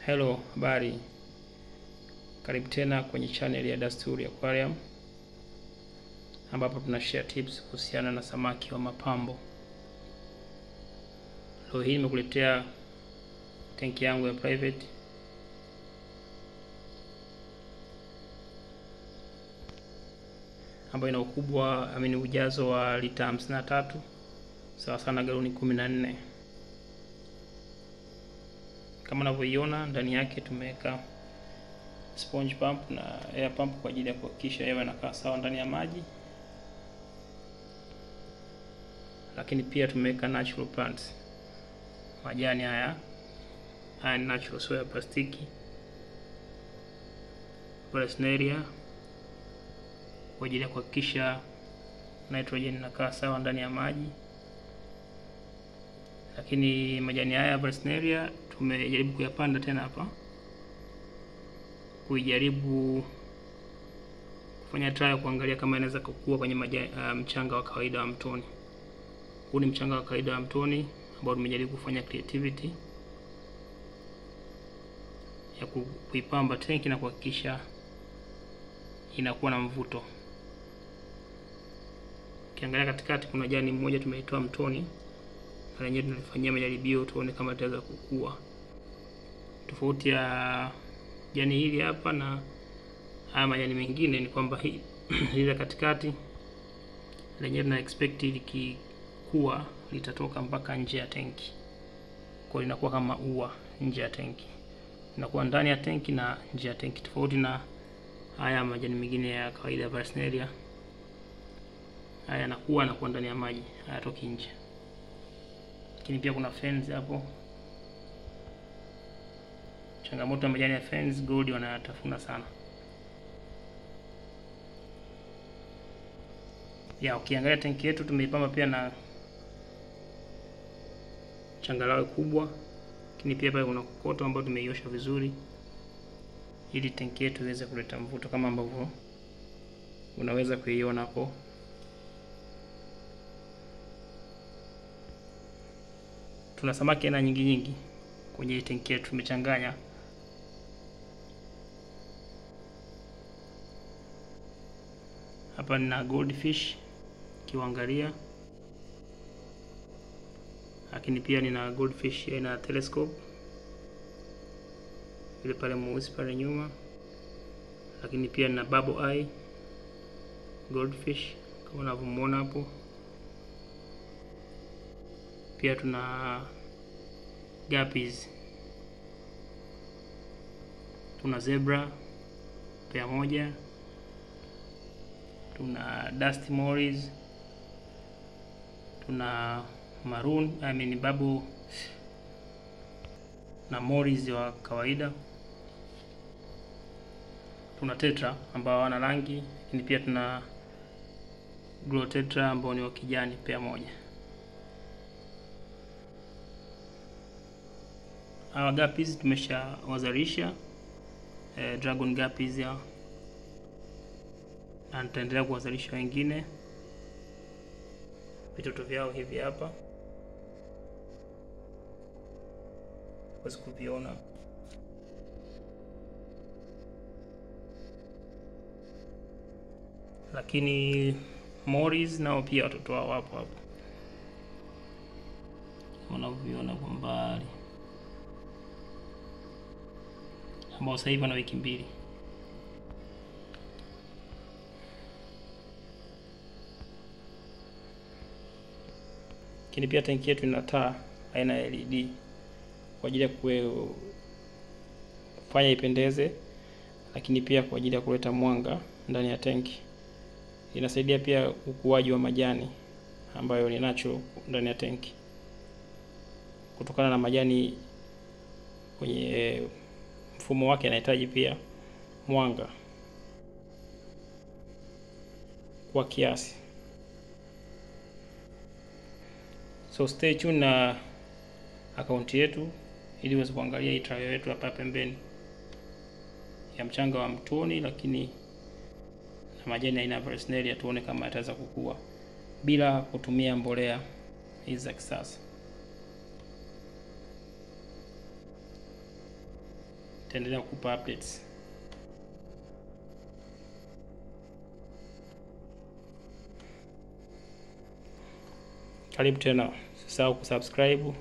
Hello, habari. Karibu tena kwenye channel ya Dasturi Aquarium ambapo tunashare tips kuhusiana na samaki wa mapambo. Leo hii nimekuletea tanki yangu ya private ambayo ina ukubwa ujazo wa lita 53 sawa sana galoni 14. Kama unavyoiona ndani yake tumeweka sponge pump na air pump kwa ajili ya kuhakikisha hewa inakaa sawa ndani ya maji. Lakini pia tumeweka natural plants. Majani haya ni natural soil ya plastiki. Valsneria kwa ajili ya kuhakikisha nitrogen inakaa sawa ndani ya maji. Lakini majani haya ya Valsneria tumejaribu kuyapanda tena hapa, kujaribu kufanya trial kuangalia kama inaweza kukua kwenye mchanga wa kawaida wa mtoni. Huu ni mchanga wa kawaida wa mtoni ambao tumejaribu kufanya creativity ya kuipamba tanki na kuhakikisha inakuwa na mvuto. Ukiangalia katikati kuna jani moja tumeitoa mtoni na lenyewe tunalifanyia majaribio tuone kama itaweza kukua. Tofauti ya jani hili hapa na haya majani mengine ni kwamba hili katikati lenyewe tuna expect likikua litatoka mpaka nje ya tanki. Kwa linakuwa kama ua nje ya tanki. Inakuwa ndani ya tanki na nje ya tanki, tofauti na haya majani mengine ya kawaida ya Valsneria. Haya yanakuwa ndani ya maji, hayatoki nje. Lakini pia kuna ferns hapo. Changamoto ya majani ya ferns, gold wanayatafuna sana. Ukiangalia tanki yetu tumeipamba pia na changarawe kubwa. Lakini pia pale kuna kokoto ambayo tumeiosha vizuri ili tanki yetu iweze kuleta mvuto kama ambavyo unaweza kuiona hapo. Tuna samaki aina nyingi kwenye tanki yetu tumechanganya. Hapa nina goldfish kiwaangalia. Lakini pia nina goldfish aina ya telescope ile pale mweusi pale nyuma. Lakini pia nina bubble eye goldfish kama unavyomuona hapo. Pia tuna guppies, tuna zebra pair moja, tuna dusty moris, tuna maroon bubble na moris wa kawaida, tuna tetra ambao wana rangi, lakini pia tuna glow tetra ambao ni wa kijani pair moja. Hawa guppies tumeshawazalisha dragon guppies ya, na nitaendelea kuwazalisha wengine. Vitoto vyao hivi hapa waweza kuviona. Lakini moris nao pia watoto wao hapo hapo unavyoona kwa mbali, ambao sasa hivi wana wiki 2. Lakini pia tanki yetu ina taa aina ya LED kwa ajili ya kufanya ipendeze, lakini pia kwa ajili ya kuleta mwanga ndani ya tanki. Inasaidia pia ukuaji wa majani ambayo ni natural ndani ya tanki. Kutokana na majani kwenye mfumo wake inahitaji pia mwanga kwa kiasi. So stay tuned na account yetu ili uweze kuangalia hii trial yetu hapa pembeni ya mchanga wa mtoni, lakini na majani aina ya Valsneria, tuone kama yataweza kukua bila kutumia mbolea hizi za kisasa. nitaendelea kukupa updates. Karibu tena, usisahau kusubscribe,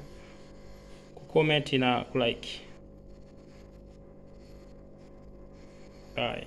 kucomment na kulike. Bye.